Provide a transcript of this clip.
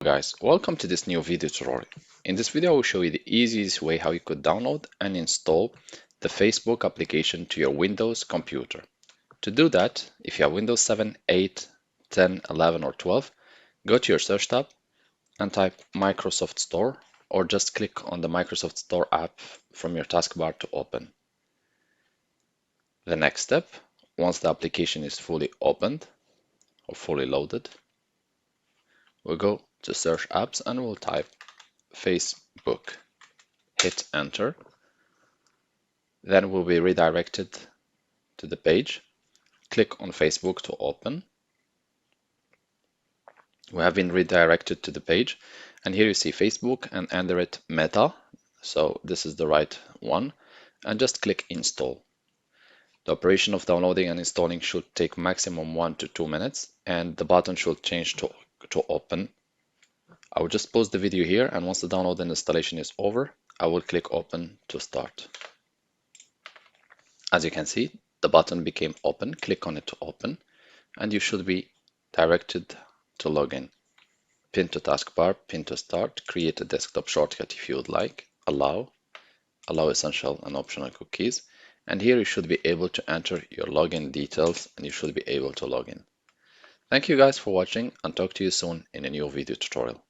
Guys, welcome to this new video tutorial. In this video I will show you the easiest way how you could download and install the Facebook application to your Windows computer. To do that, if you have Windows 7, 8, 10, 11 or 12, go to your search tab and type Microsoft Store, or just click on the Microsoft Store app from your taskbar to open. The next step, once the application is fully opened or fully loaded, we'll go to search apps and we'll type Facebook. Hit enter. Then we'll be redirected to the page. Click on Facebook to open. We have been redirected to the page, and here you see Facebook and under it Meta. So this is the right one, and just click install. The operation of downloading and installing should take maximum 1 to 2 minutes, and the button should change to open. I will just pause the video here, and once the download and installation is over, I will click open to start. As you can see, the button became open. Click on it to open, and you should be directed to login. Pin to taskbar, pin to start, create a desktop shortcut if you would like, allow essential and optional cookies, and here you should be able to enter your login details and you should be able to log in. Thank you guys for watching, and talk to you soon in a new video tutorial.